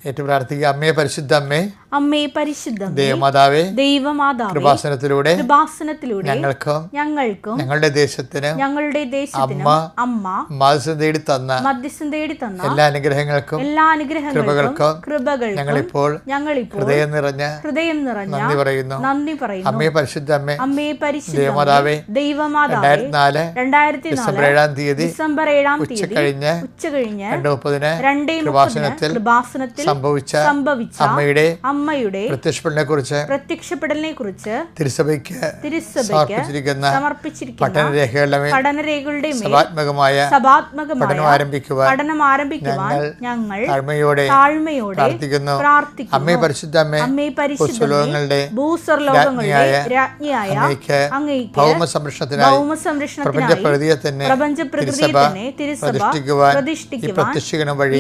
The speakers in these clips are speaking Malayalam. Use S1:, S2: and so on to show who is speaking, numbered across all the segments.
S1: ഏറ്റവും പ്രാർത്ഥിക്കുക. അമ്മേ പരിശുദ്ധ അമ്മേ,
S2: അമ്മേ പരിശുദ്ധ
S1: ദൈവമാതാവേ,
S2: ദൈവമാതാവേ,
S1: കൃപാസനത്തിലൂടെ
S2: ഞങ്ങൾക്കും
S1: ഞങ്ങളുടെ ദേശത്തിന് അമ്മ മധ്യസ്ഥം തേടി തന്ന എല്ലാ അനുഗ്രഹങ്ങൾക്കും കൃപകൾക്കും ഞങ്ങളിപ്പോൾ ഹൃദയം നിറഞ്ഞ നന്ദി പറയുന്നു. അമ്മേ പരിശുദ്ധ അമ്മേ, ദൈവമാതാവേ, 2004 ഡിസംബർ 7 ഉച്ചകഴിഞ്ഞ് 2:30 കൃപാസനത്തിൽ സംഭവിച്ച അമ്മയുടെ പ്രത്യക്ഷപ്പെടലിനെ കുറിച്ച് തിരുസഭയ്ക്ക് സമർപ്പിച്ചിരിക്കുന്ന പഠനരേഖകളുടെ പഠനം ആരംഭിക്കുവാൻ ഞങ്ങൾ താഴ്മയോടെ പ്രാർത്ഥിക്കുന്നു. അമ്മേ പരിശുദ്ധ അമ്മേ, ഭൂസ്വർലോകങ്ങളുടെ രാജ്ഞിയായ അങ്ങേയ്ക്ക് ഭൗമ സംരക്ഷണത്തിനായി പ്രപഞ്ചപ്രകൃതിയെ തന്നെ തിരുസഭ പ്രതിഷ്ഠിക്കുവാൻ ഈ പ്രത്യക്ഷീകരണം വഴി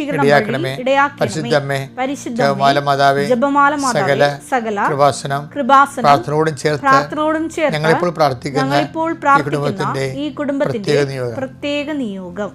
S1: ഇടയാക്കണമേ. പരിശുദ്ധ അമ്മേ, ജപമാല മാതാവേ, സകല കൃപാസനം പ്രാർത്ഥനയോടും ചേർത്ത് ഞങ്ങളിപ്പോൾ പ്രാർത്ഥിക്കുന്ന ഈ കുടുംബത്തിന്റെ പ്രത്യേക നിയോഗം.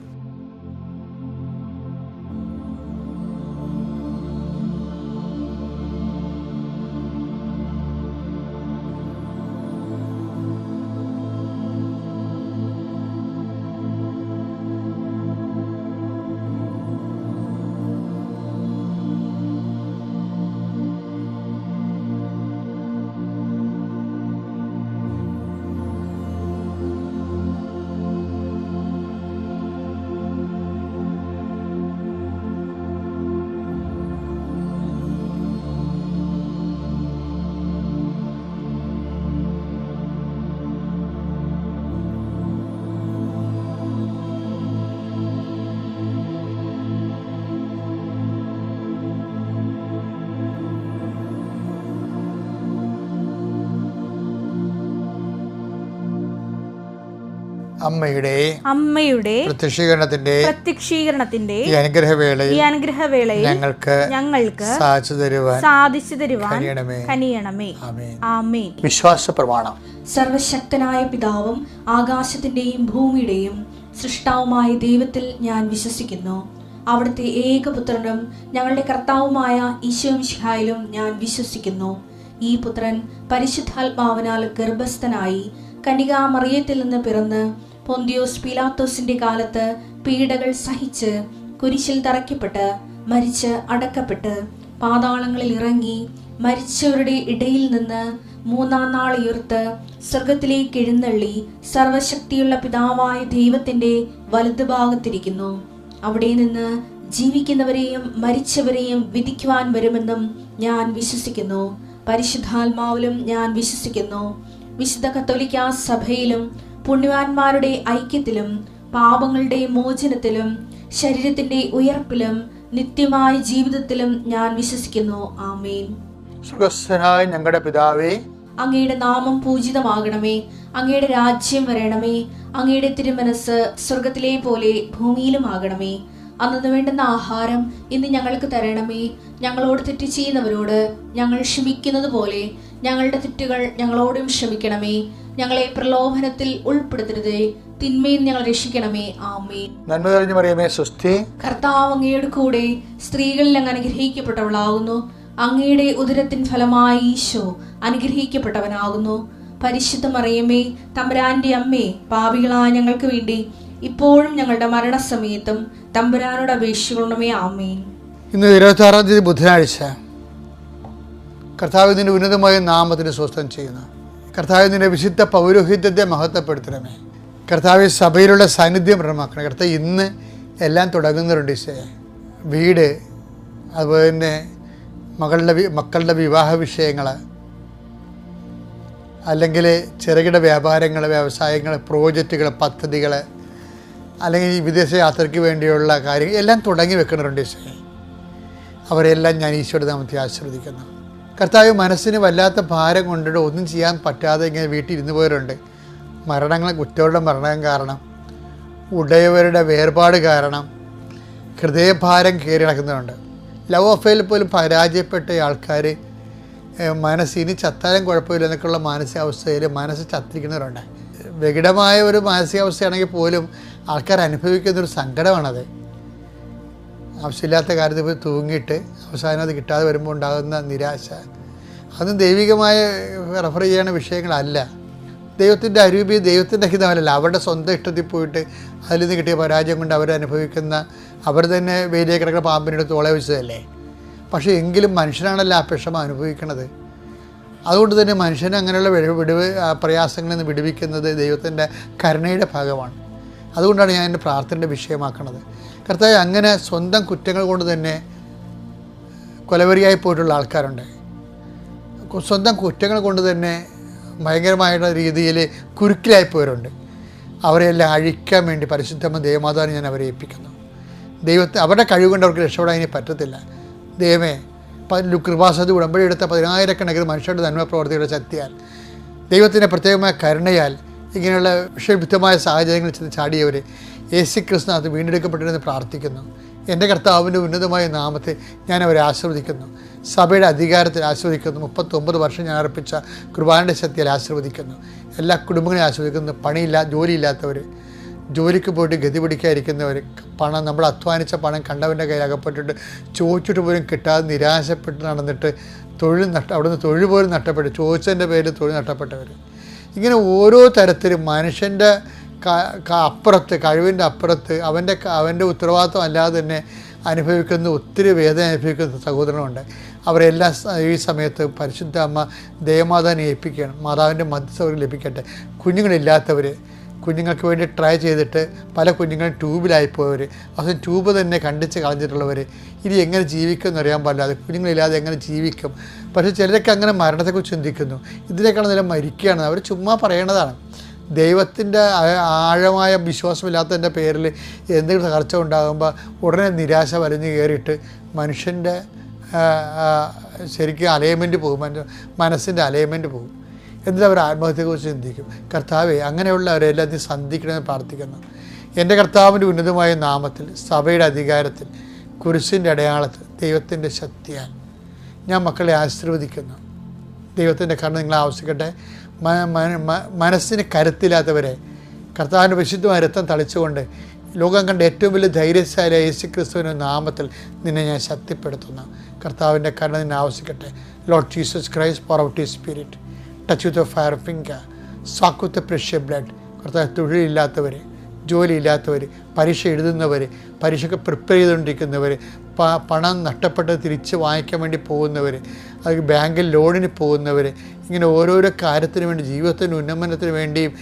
S1: അമ്മയുടെ പ്രത്യക്ഷീകരണത്തിന്റെ ഈ അനുഗ്രഹവേളയിൽ ഞങ്ങൾക്ക് സാധിച്ചു തരുവാൻ കനിയണമേ. ആമേൻ. വിശ്വാസ പ്രമാണം.
S2: സർവശക്തനായ പിതാവും ആകാശത്തിന്റെയും ഭൂമിയുടെയും സൃഷ്ടാവുമായ ദൈവത്തിൽ ഞാൻ വിശ്വസിക്കുന്നു. അവിടുത്തെ ഏകപുത്രനും ഞങ്ങളുടെ കർത്താവുമായ ഈശോ മിശിഹായിലും ഞാൻ വിശ്വസിക്കുന്നു. ഈ പുത്രൻ പരിശുദ്ധാത്മാവിനാൽ ഗർഭസ്ഥനായി കന്യകാമറിയത്തിൽ നിന്ന് പിറന്ന് പൊന്തിയോസ് പീലാത്തോസിന്റെ കാലത്ത് പീഡകൾ സഹിച്ച് കുരിശിൽ തറയ്ക്കപ്പെട്ട് മരിച്ച് അടക്കപ്പെട്ട് പാതാളങ്ങളിൽ ഇറങ്ങി മരിച്ചവരുടെ ഇടയിൽ നിന്ന് 3-ാം നാൾ ഉയർത്ത് സ്വർഗത്തിലേക്ക് എഴുന്നള്ളി സർവശക്തിയുള്ള പിതാവായ ദൈവത്തിന്റെ വലതുഭാഗത്തിരിക്കുന്നു. അവിടെ നിന്ന് ജീവിക്കുന്നവരെയും മരിച്ചവരെയും വിധിക്കുവാൻ വരുമെന്നും ഞാൻ വിശ്വസിക്കുന്നു. പരിശുദ്ധാത്മാവിലും ഞാൻ വിശ്വസിക്കുന്നു. വിശുദ്ധ കത്തോലിക്കാ സഭയിലും പുണ്യവാന്മാരുടെ ഐക്യത്തിലും പാപങ്ങളുടെ മോചനത്തിലും ശരീരത്തിന്റെ ഉയർപ്പിലും നിത്യമായ ജീവിതത്തിലും ഞാൻ വിശ്വസിക്കുന്നു. ആമേൻ.
S1: സ്വർഗ്ഗസ്ഥനായ ഞങ്ങളുടെ പിതാവേ,
S2: അങ്ങയുടെ നാമം പൂജിതമാകണമേ. അങ്ങയുടെ രാജ്യം വരണമേ. അങ്ങയുടെ തിരുമനസ് സ്വർഗത്തിലെ പോലെ ഭൂമിയിലും ആകണമേ. അന്നു വേണ്ടുന്ന ആഹാരം ഇന്ന് ഞങ്ങൾക്ക് തരണമേ. ഞങ്ങളോട് തെറ്റ് ചെയ്യുന്നവരോട് ഞങ്ങൾ ക്ഷമിക്കുന്നത് പോലെ ഞങ്ങളുടെ തെറ്റുകൾ ഞങ്ങളോടും ക്ഷമിക്കണമേ. ഞങ്ങളെ പ്രലോഭനത്തിൽ ഉൾപ്പെടുത്തരുതേ, തിന്മയിൽ ഞങ്ങൾ രക്ഷിക്കണമേ. ആമേൻ.
S1: നന്മ നിറഞ്ഞ മറിയമേ, സ്വസ്തി.
S2: കർത്താവ് അങ്ങയുടെ കൂടെ സ്ത്രീകളിൽ അങ്ങ് അനുഗ്രഹിക്കപ്പെട്ടവളാകുന്നു. അങ്ങയുടെ ഉദരത്തിൻ ഫലമായി ഈശോ അനുഗ്രഹിക്കപ്പെട്ടവനാകുന്നു. പരിശുദ്ധ മറിയമേ, തമ്പുരാന്റെ അമ്മേ, പാപികളായ ഞങ്ങൾക്ക് വേണ്ടി ഇപ്പോഴും ഞങ്ങളുടെ മരണസമയത്തും തമ്പുരാനോട് അപേക്ഷിക്കണമേ. ആമേൻ.
S1: ഇന്ന് 26-ാം തീയതി ബുധനാഴ്ച. കർത്താവ് നിന്റെ ഉന്നതമായ നാമത്തിന് സ്വസ്ഥം ചെയ്യുന്നു. കർത്താവ് നിന്റെ വിശുദ്ധ പൗരോഹിത്യത്തെ മഹത്വപ്പെടുത്തണമേ. കർത്താവ് സഭയിലുള്ള സാന്നിധ്യം പ്രകടമാക്കണം. കർത്താവ് ഇന്ന് എല്ലാം തുടങ്ങുന്നുണ്ട്. വീട്, അതുപോലെ തന്നെ മക്കളുടെ വിവാഹ വിഷയങ്ങൾ, അല്ലെങ്കിൽ ചെറുകിട വ്യാപാരങ്ങൾ, വ്യവസായങ്ങൾ, പ്രോജക്റ്റുകൾ, പദ്ധതികൾ, അല്ലെങ്കിൽ വിദേശ യാത്രയ്ക്ക് വേണ്ടിയുള്ള കാര്യങ്ങൾ എല്ലാം തുടങ്ങി വെക്കുന്നുണ്ട്. അവരെല്ലാം ഞാൻ ഈശോയുടെ നാമത്തിൽ ആശീർവദിക്കുന്നു. കർത്താവ് മനസ്സിന് വല്ലാത്ത ഭാരം കൊണ്ടിട്ട് ഒന്നും ചെയ്യാൻ പറ്റാതെ ഇങ്ങനെ വീട്ടിൽ ഇരുന്ന് പോയവരുണ്ട്. കുറ്റവരുടെ മരണം കാരണം, ഉടയവരുടെ വേർപാട് കാരണം ഹൃദയഭാരം കയറി നടക്കുന്നവരുണ്ട്. ലവ് അഫെയറിൽ പോലും പരാജയപ്പെട്ട ആൾക്കാർ മനസ്സിന് ചത്താലും കുഴപ്പമില്ല എന്നൊക്കെയുള്ള മാനസികാവസ്ഥയിൽ മനസ്സ് ചത്തിരിക്കുന്നവരുണ്ട്. വികടമായ ഒരു മാനസികാവസ്ഥയാണെങ്കിൽ പോലും ആൾക്കാർ അനുഭവിക്കുന്നൊരു സങ്കടമാണത്. ആവശ്യമില്ലാത്ത കാര്യത്തിൽ പോയി തൂങ്ങിയിട്ട് അവസാനം അത് കിട്ടാതെ വരുമ്പോൾ ഉണ്ടാകുന്ന നിരാശ, അതും ദൈവികമായ റെഫർ ചെയ്യുന്ന വിഷയങ്ങളല്ല. ദൈവത്തിൻ്റെ അരൂപി ദൈവത്തിൻ്റെ ഹിതമല്ല. അവരുടെ സ്വന്തം ഇഷ്ടത്തിൽ പോയിട്ട് അതിൽ നിന്ന് കിട്ടിയ പരാജയം കൊണ്ട് അവരനുഭവിക്കുന്ന, അവർ തന്നെ വേലിയെ കിടക്കുന്ന പാമ്പിനെടുത്ത് ഓളെ വെച്ചതല്ലേ. പക്ഷേ എങ്കിലും മനുഷ്യനാണല്ലോ ആ വിഷമം അനുഭവിക്കുന്നത്. അതുകൊണ്ട് തന്നെ മനുഷ്യനെ അങ്ങനെയുള്ള പ്രയാസങ്ങളിൽ നിന്ന് വിടുവിക്കുന്നത് ദൈവത്തിൻ്റെ കരുണയുടെ ഭാഗമാണ്. അതുകൊണ്ടാണ് ഞാൻ എൻ്റെ പ്രാർത്ഥനയുടെ വിഷയമാക്കുന്നത്. കർത്താവേ, അങ്ങനെ സ്വന്തം കുറ്റങ്ങൾ കൊണ്ട് തന്നെ കൊലവെറിയായി പോയിട്ടുള്ള ആൾക്കാരുണ്ട്. സ്വന്തം കുറ്റങ്ങൾ കൊണ്ട് തന്നെ ഭയങ്കരമായിട്ടുള്ള രീതിയിൽ കുരുക്കിലായിപ്പോയവരുണ്ട്. അവരെല്ലാം അഴിക്കാൻ വേണ്ടി പരിശുദ്ധമ്മ ദേവമാതാവിനെ ഞാൻ അവരെ ഏൽപ്പിക്കുന്നു. അവരുടെ കഴിവ് കൊണ്ട് അവർക്ക് രക്ഷപ്പെടാൻ ഇനി പറ്റത്തില്ല. ദൈവമേ, കൃപാസതി ഉടമ്പടി എടുത്ത 10,000 മനുഷ്യരുടെ നന്മ പ്രവർത്തികളുടെ ശക്തിയാൽ, ദൈവത്തിൻ്റെ പ്രത്യേകമായ കരുണയാൽ ഇങ്ങനെയുള്ള വിഷയബുദ്ധമായ സാഹചര്യങ്ങളിൽ ചെന്ന് ചാടിയവർ യേശുക്രിസ്തുവിനകത്ത് വീണ്ടെടുക്കപ്പെട്ടിരുന്ന് പ്രാർത്ഥിക്കുന്നു. എൻ്റെ കർത്താവിൻ്റെ ഉന്നതമായ നാമത്തെ ഞാൻ അവരെ ആശീർവദിക്കുന്നു. സഭയുടെ അധികാരത്തിൽ ആശീർവദിക്കുന്നു. 39 വർഷം ഞാൻ അർപ്പിച്ച കുർബാനയുടെ ശക്തിയിൽ ആശീർവദിക്കുന്നു. എല്ലാ കുടുംബങ്ങളെയും ആശീർവദിക്കുന്നു. ജോലിയില്ലാത്തവർ, ജോലിക്ക് പോയിട്ട് ഗതി പിടിക്കാതിരിക്കുന്നവർ, പണം നമ്മൾ അധ്വാനിച്ച പണം കണ്ടവൻ്റെ കയ്യിൽ അകപ്പെട്ടിട്ട് ചോദിച്ചിട്ട് പോലും കിട്ടാതെ നിരാശപ്പെട്ട് നടന്നിട്ട് അവിടുന്ന് തൊഴിൽ പോലും നഷ്ടപ്പെട്ടു, ചോദിച്ചതിൻ്റെ പേരിൽ തൊഴിൽ നഷ്ടപ്പെട്ടവർ, ഇങ്ങനെ ഓരോ തരത്തിലും മനുഷ്യൻ്റെ അപ്പുറത്ത്, കഴിവിൻ്റെ അപ്പുറത്ത്, അവൻ്റെ ഉത്തരവാദിത്വം അല്ലാതെ തന്നെ അനുഭവിക്കുന്ന ഒത്തിരി വേദന അനുഭവിക്കുന്ന സഹോദരങ്ങളുണ്ട്. അവരെല്ലാം ഈ സമയത്ത് പരിശുദ്ധ അമ്മ ദേവമാതാവിനെ ഏൽപ്പിക്കുകയാണ്. മാതാവിൻ്റെ മധ്യസ്ഥ ലഭിക്കട്ടെ. കുഞ്ഞുങ്ങളില്ലാത്തവർ, കുഞ്ഞുങ്ങൾക്ക് വേണ്ടി ട്രൈ ചെയ്തിട്ട് പല കുഞ്ഞുങ്ങളും ട്യൂബിലായിപ്പോയവർ, അവസാനം ട്യൂബ് തന്നെ കണ്ടിച്ച് കളഞ്ഞിട്ടുള്ളവർ, ഇനി എങ്ങനെ ജീവിക്കുമെന്ന് അറിയാൻ പാടില്ലാതെ കുഞ്ഞുങ്ങളില്ലാതെ എങ്ങനെ ജീവിക്കും. പക്ഷേ ചിലരൊക്കെ അങ്ങനെ മരണത്തെക്കുറിച്ച് ചിന്തിക്കുന്നു. ഇതിനേക്കാൾ നേരം മരിക്കുകയാണ്. അവർ ചുമ്മാ പറയണതാണ്. ദൈവത്തിൻ്റെ ആഴമായ വിശ്വാസമില്ലാത്തതിൻ്റെ പേരിൽ എന്തെങ്കിലും തകർച്ച ഉണ്ടാകുമ്പോൾ ഉടനെ നിരാശ വലിഞ്ഞു കയറിയിട്ട് മനുഷ്യൻ്റെ ശരിക്കും അലൈൻമെൻറ്റ് പോകും, മനസ്സിൻ്റെ അലൈൻമെൻറ്റ് പോകും. എന്നിട്ട് അവർ ആത്മഹത്യയെക്കുറിച്ച് ചിന്തിക്കും. കർത്താവെ, അങ്ങനെയുള്ളവരെല്ലാം നീ സന്ധിക്കണമെന്ന് പ്രാർത്ഥിക്കുന്നു. എൻ്റെ കർത്താവിൻ്റെ ഉന്നതമായ നാമത്തിൽ, സഭയുടെ അധികാരത്തിൽ, കുരിശിൻ്റെ അടയാളത്തിൽ, ദൈവത്തിൻ്റെ ശക്തിയാൽ ഞാൻ മക്കളെ ആശീർവദിക്കുന്നു. ദൈവത്തിൻ്റെ കരുണ നിങ്ങളെ ആവശ്യിക്കട്ടെ. മനസ്സിന് കരുത്തില്ലാത്തവരെ കർത്താവിൻ്റെ വിശുദ്ധമായ രക്തം തളിച്ചുകൊണ്ട് ലോകം കണ്ട ഏറ്റവും വലിയ ധൈര്യശാലിയായ യേശുക്രിസ്തുവിൻ്റെ നാമത്തിൽ നിന്നെ ഞാൻ ശക്തിപ്പെടുത്തുന്നു. കർത്താവിൻ്റെ കരുണ നിന്നെ ആവശ്യിക്കട്ടെ. Lord Jesus Christ, pour out his spirit, touch with your fire finger, soak with the precious blood. കർത്താവ്, തൊഴിലില്ലാത്തവർ, ജോലിയില്ലാത്തവർ, പരീക്ഷ എഴുതുന്നവർ, പരീക്ഷയ്ക്ക് പ്രിപ്പയർ ചെയ്തുകൊണ്ടിരിക്കുന്നവർ, പണം നഷ്ടപ്പെട്ട് തിരിച്ച് വാങ്ങിക്കാൻ വേണ്ടി പോകുന്നവർ, അത് ബാങ്കിൽ ലോണിന് പോകുന്നവർ, ഇങ്ങനെ ഓരോരോ കാര്യത്തിന് വേണ്ടി, ജീവിതത്തിൻ്റെ ഉന്നമനത്തിന് വേണ്ടിയും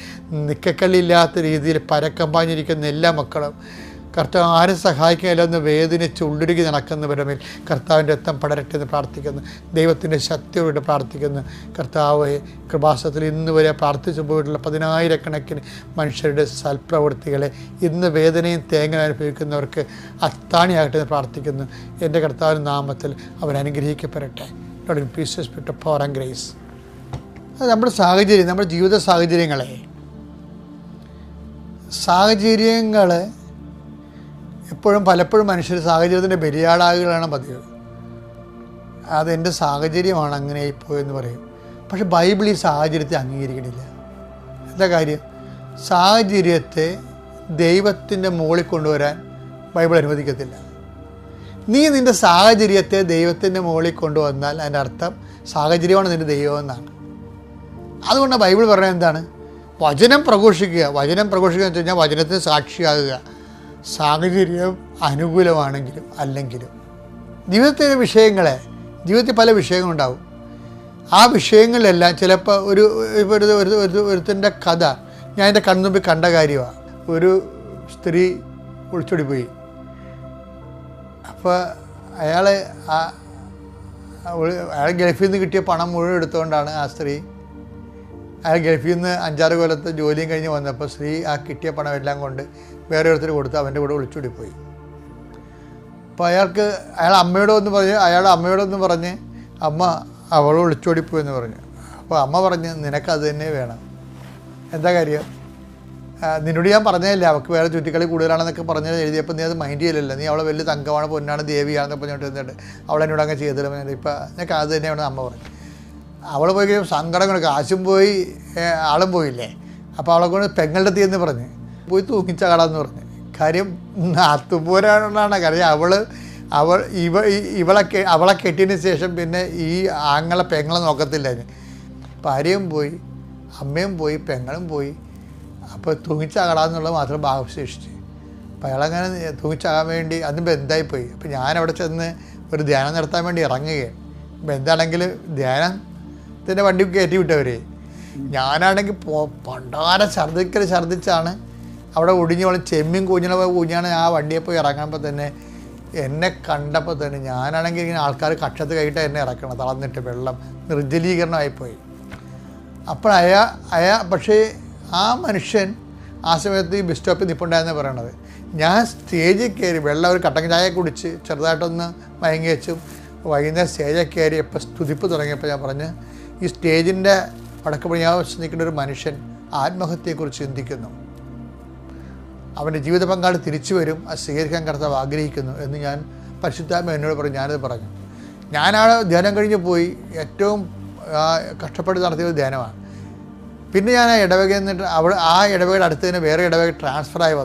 S1: നിക്കക്കല്ലില്ലാത്ത രീതിയിൽ പരക്കമ്പാഞ്ഞിരിക്കുന്ന എല്ലാ മക്കളും കർത്താവ് ആരും സഹായിക്കാനില്ലെന്ന് വേദനിച്ച് ഉള്ളുരുകി നടക്കുന്നവരുടെ മേൽ കർത്താവിൻ്റെ രക്തം പടരട്ടെ എന്ന് പ്രാർത്ഥിക്കുന്നു. ദൈവത്തിൻ്റെ ശക്തിയോടെ പ്രാർത്ഥിക്കുന്നു. കർത്താവ് കൃപാസനത്തിൽ ഇന്ന് വരെ പ്രാർത്ഥിച്ചു പോയിട്ടുള്ള 10,000 മനുഷ്യരുടെ സൽപ്രവൃത്തികളെ ഇന്ന് വേദനയും തേങ്ങ അനുഭവിക്കുന്നവർക്ക് അത്താണിയാകട്ടെ എന്ന് പ്രാർത്ഥിക്കുന്നു. എൻ്റെ കർത്താവിൻ്റെ നാമത്തിൽ അവരനുഗ്രഹിക്കപ്പെടട്ടെ. Lord in peace spirit of power and grace. അത് നമ്മുടെ സാഹചര്യം, നമ്മുടെ ജീവിത സാഹചര്യങ്ങൾ എപ്പോഴും പലപ്പോഴും മനുഷ്യർ സാഹചര്യത്തിൻ്റെ ബലിയാടാകുകളാണ് പതിവ്. അതെൻ്റെ സാഹചര്യമാണ് അങ്ങനെ ആയിപ്പോയെന്ന് പറയും. പക്ഷെ ബൈബിൾ ഈ സാഹചര്യത്തെ അംഗീകരിക്കണില്ല. എന്താ കാര്യം? സാഹചര്യത്തെ ദൈവത്തിൻ്റെ മുകളിൽ കൊണ്ടുവരാൻ ബൈബിൾ അനുവദിക്കത്തില്ല. നീ നിൻ്റെ സാഹചര്യത്തെ ദൈവത്തിൻ്റെ മുകളിൽ കൊണ്ടുവന്നാൽ അതിൻ്റെ അർത്ഥം സാഹചര്യമാണ് നിൻ്റെ ദൈവമെന്നാണ്. അതുകൊണ്ട് ബൈബിൾ പറയുന്നത് എന്താണ്? വചനം പ്രഘോഷിക്കുക. വചനം പ്രഘോഷിക്കുക എന്ന് വെച്ച് കഴിഞ്ഞാൽ വചനത്തിന് സാക്ഷിയാകുക. സാഹചര്യം അനുകൂലമാണെങ്കിലും അല്ലെങ്കിലും ജീവിതത്തിലെ ജീവിതത്തിൽ പല വിഷയങ്ങളുണ്ടാവും. ആ വിഷയങ്ങളിലെല്ലാം ചിലപ്പോൾ ഒരുത്തിൻ്റെ കഥ ഞാൻ എൻ്റെ കൺമുമ്പിൽ കണ്ട കാര്യമാണ്. ഒരു സ്ത്രീ ഒളിച്ചോടി പോയി. അപ്പോൾ അയാൾ ഗൾഫിൽ നിന്ന് കിട്ടിയ പണം മുഴുവൻ എടുത്തുകൊണ്ടാണ് അയാൾ ഗൾഫിൽ നിന്ന് 5-6 കൊല്ലത്തെ ജോലിയും കഴിഞ്ഞ് വന്നപ്പോൾ സ്ത്രീ ആ കിട്ടിയ പണം എല്ലാം കൊണ്ട് വേറെ ഒരുത്തർ കൊടുത്ത് അവൻ്റെ കൂടെ ഒളിച്ചോടി പോയി. അപ്പോൾ അയാളുടെ അമ്മയോടൊന്ന് പറഞ്ഞ് അമ്മ അവൾ ഒളിച്ചോടിപ്പോയി എന്ന് പറഞ്ഞു. അപ്പോൾ അമ്മ പറഞ്ഞ് നിനക്കത് തന്നെ വേണം. എന്താ കാര്യം? നിന്നോട് ഞാൻ പറഞ്ഞതല്ലേ അവൾക്ക് വേറെ ചുറ്റിക്കളി കൂടുതലാണെന്നൊക്കെ പറഞ്ഞ് എഴുതിയപ്പോൾ നീ അത് മൈൻഡ് ചെയ്യലല്ലോ. നീ അവളെ വലിയ തങ്കമാണ്, പൊന്നാണ്, ദേവിയാണെന്നൊക്കെ പറഞ്ഞിട്ട് എന്നിട്ട് അവളെന്നോട് അങ്ങ് ചെയ്തില്ല. ഇപ്പം നിനക്ക് അത് തന്നെയാണ് അമ്മ പറഞ്ഞു. അവൾ പോയി കഴിയുമ്പോൾ സങ്കടം കൊണ്ട് കാശും പോയി ആളും പോയില്ലേ. അപ്പോൾ അവളെ കൊണ്ട് പെങ്ങളുടെ തീയെന്ന് പറഞ്ഞ് പോയി തൂങ്ങിച്ചകളാന്ന് പറഞ്ഞ്. കാര്യം നാത്തുപോരാണെന്നാണ്. കാര്യം അവൾ അവളെ കെട്ടിയതിന് ശേഷം പിന്നെ ഈ ആങ്ങളെ പെങ്ങളെ നോക്കത്തില്ല. ഭാര്യയും പോയി, അമ്മയും പോയി, പെങ്ങളും പോയി. അപ്പോൾ തൂങ്ങിച്ചാകടാന്നുള്ളത് മാത്രം ഭാവശേഷിച്ച്. അപ്പോൾ അയാളങ്ങനെ തൂങ്ങിച്ചാകാൻ വേണ്ടി അതും ബന്ധായിപ്പോയി. അപ്പോൾ ഞാനവിടെ ചെന്ന് ഒരു ധ്യാനം നടത്താൻ വേണ്ടി ഇറങ്ങുകയാണ്. ബന്ധാണെങ്കിൽ ധ്യാനത്തിൻ്റെ വണ്ടി കയറ്റി വിട്ടവർ. ഞാനാണെങ്കിൽ പണ്ടാരം ഛർദ്ദിച്ചാണ് അവിടെ ഒടിഞ്ഞോളം ചെമ്മീൻ കുഞ്ഞാണ് ആ വണ്ടിയെ പോയി ഇറങ്ങുമ്പോൾ തന്നെ എന്നെ കണ്ടപ്പോൾ തന്നെ ഞാനാണെങ്കിൽ ഇങ്ങനെ ആൾക്കാർ കക്ഷത്ത് കൈയിട്ട് എന്നെ ഇറക്കണം, തളർന്നിട്ട് വെള്ളം നിർജ്ജലീകരണമായിപ്പോയി. അപ്പോൾ പക്ഷേ ആ മനുഷ്യൻ ആ സമയത്ത് ഈ ബസ് സ്റ്റോപ്പിൽ നിൽപ്പുണ്ടായെന്ന് പറയണത്. ഞാൻ സ്റ്റേജിൽ കയറി വെള്ളം ഒരു കട്ടൻ ചായ കുടിച്ച് ചെറുതായിട്ടൊന്ന് മയങ്ങി വെച്ചും വൈകുന്നേരം സ്റ്റേജിൽ കയറി ഇപ്പോൾ സ്തുതിപ്പ് തുടങ്ങിയപ്പോൾ ഞാൻ പറഞ്ഞു, ഈ സ്റ്റേജിൻ്റെ വടക്ക് പടിഞ്ഞാറ് നിൽക്കുന്ന ഒരു മനുഷ്യൻ ആത്മഹത്യയെക്കുറിച്ച് ചിന്തിക്കുന്നു, അവൻ്റെ ജീവിത പങ്കാളി തിരിച്ചു വരും, അത് സ്വീകരിക്കാൻ കർത്താവ് ആഗ്രഹിക്കുന്നു എന്ന് ഞാൻ പരിശുദ്ധാത്മ എന്നോട് പറഞ്ഞു. ഞാനത് പറഞ്ഞു. ഞാനാണ് ധ്യാനം കഴിഞ്ഞ് പോയി ഏറ്റവും കഷ്ടപ്പെട്ട് നടത്തിയ ഒരു ധ്യാനമാണ്. പിന്നെ ഞാൻ ആ ഇടവകയിൽ നിന്നിട്ട് ആ ഇടവകയുടെ അടുത്ത് തന്നെ വേറെ ഇടവക ട്രാൻസ്ഫറായി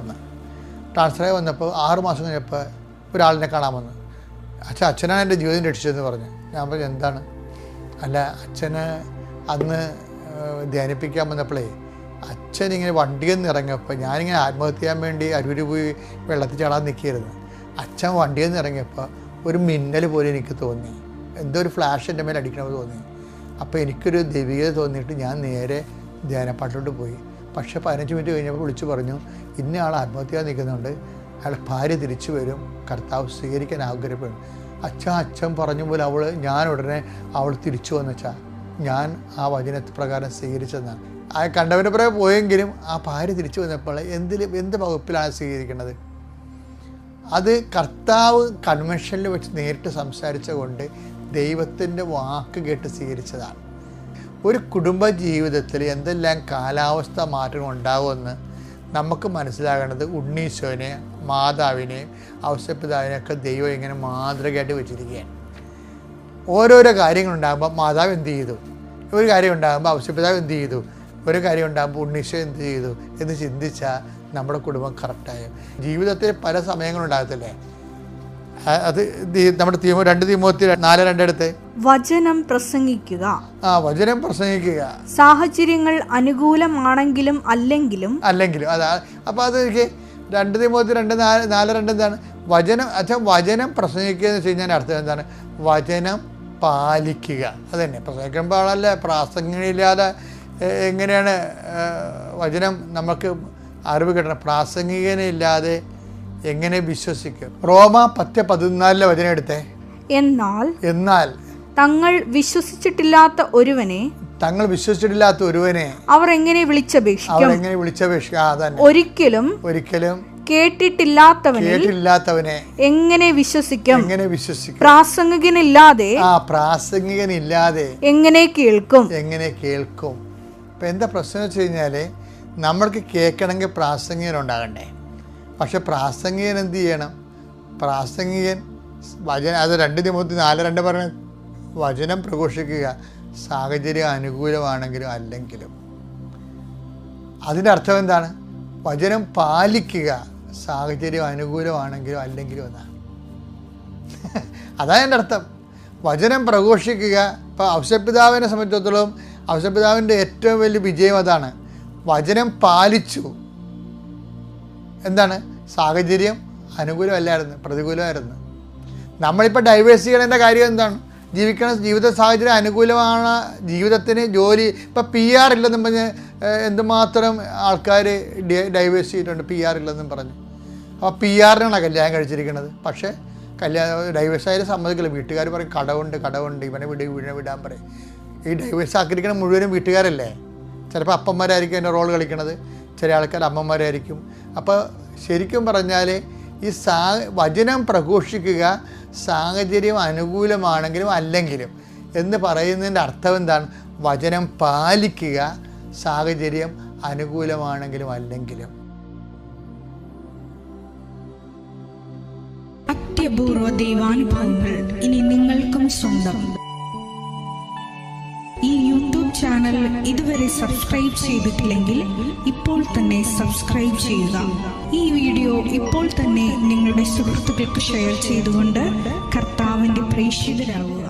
S1: വന്നപ്പോൾ 6 മാസം കഴിഞ്ഞപ്പോൾ ഒരാളിനെ കാണാൻ വന്നു. അച്ഛനാണ് എൻ്റെ ജീവിതം രക്ഷിച്ചതെന്ന് പറഞ്ഞു. ഞാൻ പറഞ്ഞു എന്താണ്? അല്ല, അച്ഛന് അന്ന് ധ്യാനിപ്പിക്കാൻ വന്നപ്പോഴേ അച്ഛനിങ്ങനെ വണ്ടിയിൽ നിന്ന് ഇറങ്ങിയപ്പോൾ ഞാനിങ്ങനെ ആത്മഹത്യ ചെയ്യാൻ വേണ്ടി അരൂര് പോയി വെള്ളത്തിൽ ചാടാൻ നിൽക്കുകയായിരുന്നു. അച്ഛൻ വണ്ടിയിൽ നിന്ന് ഇറങ്ങിയപ്പോൾ ഒരു മിന്നൽ പോലെ എനിക്ക് തോന്നി, എന്തോ ഒരു ഫ്ലാഷ് എൻ്റെ മേലെ അടിക്കണമെന്ന് തോന്നി. അപ്പോൾ എനിക്കൊരു ദൈവികത തോന്നിയിട്ട് ഞാൻ നേരെ ധ്യാനപ്പാട്ടിലോട്ട് പോയി. പക്ഷേ 15 മിനിറ്റ് കഴിഞ്ഞപ്പോൾ വിളിച്ചു പറഞ്ഞു, ഇന്ന ആൾ ആത്മഹത്യ ചെയ്യാൻ നിൽക്കുന്നുണ്ട്, അയാൾ ഭാര്യ തിരിച്ചു വരും, കർത്താവ് സ്വീകരിക്കാൻ ആഗ്രഹപ്പെടും. അച്ഛൻ പറഞ്ഞ പോലെ ഞാൻ ഉടനെ അവൾ തിരിച്ചു വന്നുവെച്ചാൽ ഞാൻ ആ വചനപ്രകാരം സ്വീകരിച്ചതെന്നാണ്. ആ കണ്ടവൻ്റെ പുറകെ പോയെങ്കിലും ആ ഭാര്യ തിരിച്ചു വന്നപ്പോൾ എന്ത് വകുപ്പിലാണ് സ്വീകരിക്കുന്നത്? അത് കർത്താവ് കൺവെൻഷനിൽ വെച്ച് നേരിട്ട് സംസാരിച്ച കൊണ്ട് ദൈവത്തിൻ്റെ വാക്ക് കേട്ട് സ്വീകരിച്ചതാണ്. ഒരു കുടുംബ ജീവിതത്തിൽ എന്തെല്ലാം കാലാവസ്ഥ മാറ്റം ഉണ്ടാകുമെന്ന് നമുക്ക് മനസ്സിലാകേണ്ടത് ഉണ്ണീശോനെയും മാതാവിനെയും ഔസേപ്പിതാവിനെയൊക്കെ ദൈവം ഇങ്ങനെ മാതൃകയായിട്ട് വെച്ചിരിക്കുകയാണ്. ഓരോരോ കാര്യങ്ങളുണ്ടാകുമ്പോൾ മാതാവ് എന്ത് ചെയ്തു, ഒരു കാര്യം ഉണ്ടാകുമ്പോൾ ഔസേപ്പിതാവ് എന്ത് ചെയ്തു, ഒരു കാര്യം ഉണ്ടാകുമ്പോൾ ഉണ്ണീശോ എന്ത് ചെയ്തു എന്ന് ചിന്തിച്ചാൽ നമ്മുടെ കുടുംബം കറക്റ്റായോ. ജീവിതത്തിൽ പല സമയങ്ങളുണ്ടാകത്തില്ലേ? അത് നമ്മുടെ 2 തീമോത്തി 4:2 എടുത്ത്
S2: വചനം പ്രസംഗിക്കുക.
S1: വചനം പ്രസംഗിക്കുക.
S2: സാഹചര്യങ്ങൾ അനുകൂലമാണെങ്കിലും അല്ലെങ്കിലും
S1: അതാ. അപ്പോൾ അത് എനിക്ക് 2 തീമോത്തി 4:2 എന്താണ്? വചനം പ്രസംഗിക്കുക എന്ന് വെച്ച് കഴിഞ്ഞാൽ അർത്ഥം എന്താണ്? വചനം പാലിക്കുക. അതന്നെ പ്രസംഗിക്കുമ്പോൾ ആളല്ല, പ്രാസംഗികയില്ലാതെ എങ്ങനെയാണ് വചനം നമുക്ക് അറിവ് കിട്ടണം? പ്രാസംഗികനില്ലാതെ എങ്ങനെ വിശ്വസിക്കും? റോമ 10:14 വചനം എടുത്തേ. എന്നാൽ
S2: തങ്ങൾ വിശ്വസിച്ചിട്ടില്ലാത്ത ഒരുവനെ അവർ എങ്ങനെ വിളിച്ചപേക്ഷിക്കും? ഒരിക്കലും കേട്ടിട്ടില്ലാത്തവനെ എങ്ങനെ വിശ്വസിക്കും? പ്രാസംഗികനില്ലാതെ എങ്ങനെ കേൾക്കും?
S1: ഇപ്പം എന്താ പ്രശ്നം വെച്ച് കഴിഞ്ഞാൽ നമ്മൾക്ക് കേൾക്കണമെങ്കിൽ പ്രാസംഗികൻ ഉണ്ടാകണ്ടേ. പക്ഷെ പ്രാസംഗികൻ എന്ത് ചെയ്യണം? പ്രാസംഗികൻ അത് 2 തീമോത്തി 4:2 പറഞ്ഞ വചനം പ്രഘോഷിക്കുക, സാഹചര്യം അനുകൂലമാണെങ്കിലും അല്ലെങ്കിലും. അതിൻ്റെ അർത്ഥം എന്താണ്? വചനം പാലിക്കുക, സാഹചര്യം അനുകൂലമാണെങ്കിലും അല്ലെങ്കിലും എന്നാണ്. അതാണ് എൻ്റെ അർത്ഥം. വചനം പ്രഘോഷിക്കുക. ഇപ്പോൾ ഔസേപ്പിതാവിനെ സംബന്ധിച്ചിടത്തോളം ഔസേപ്പിതാവിൻ്റെ ഏറ്റവും വലിയ വിജയം അതാണ്. വചനം പാലിച്ചു. എന്താണ്? സാഹചര്യം അനുകൂലമല്ലായിരുന്നു, പ്രതികൂലമായിരുന്നു. നമ്മളിപ്പോൾ ഡൈവേഴ്സ് ചെയ്യണതിൻ്റെ കാര്യം എന്താണ്? ജീവിത സാഹചര്യം അനുകൂലമാണ്, ജീവിതത്തിന് ജോലി. ഇപ്പോൾ PR ഇല്ലെന്നും പറഞ്ഞ് എന്തുമാത്രം ആൾക്കാർ ഡൈവേഴ്സ് ചെയ്തിട്ടുണ്ട്, PR ഇല്ലെന്നും പറഞ്ഞു. അപ്പോൾ PRനാണ് കല്യാണം കഴിച്ചിരിക്കുന്നത്. പക്ഷേ ഡൈവേഴ്സ് ആയാലും സമ്മതിക്കില്ല. വീട്ടുകാർ പറയും കടവുണ്ട്, ഇവനെ വിടാൻ പറയും. ഈ ഡൈവേഴ്സ് ആക്കിയിരിക്കണം മുഴുവനും വീട്ടുകാരല്ലേ. ചിലപ്പോൾ അപ്പന്മാരായിരിക്കും അതിൻ്റെ റോൾ കളിക്കണത്, ചില ആൾക്കാർ അമ്മമാരായിരിക്കും. അപ്പോൾ ശരിക്കും പറഞ്ഞാൽ ഈ വചനം പ്രഘോഷിക്കുക, സാഹചര്യം അനുകൂലമാണെങ്കിലും അല്ലെങ്കിലും എന്ന് പറയുന്നതിൻ്റെ അർത്ഥം എന്താണ്? വചനം പാലിക്കുക, സാഹചര്യം അനുകൂലമാണെങ്കിലും അല്ലെങ്കിലും.
S3: അത്യപൂർവ ദൈവാനുഭവങ്ങൾ ഇനി നിങ്ങൾക്കും സ്വന്തം. ഈ യൂട്യൂബ് ചാനൽ ഇതുവരെ സബ്സ്ക്രൈബ് ചെയ്തിട്ടില്ലെങ്കിൽ ഇപ്പോൾ തന്നെ സബ്സ്ക്രൈബ് ചെയ്യുക. ഈ വീഡിയോ ഇപ്പോൾ തന്നെ നിങ്ങളുടെ സുഹൃത്തുക്കൾക്ക് ഷെയർ ചെയ്തുകൊണ്ട് കർത്താവിൻ്റെ പ്രേക്ഷിതരാകുക.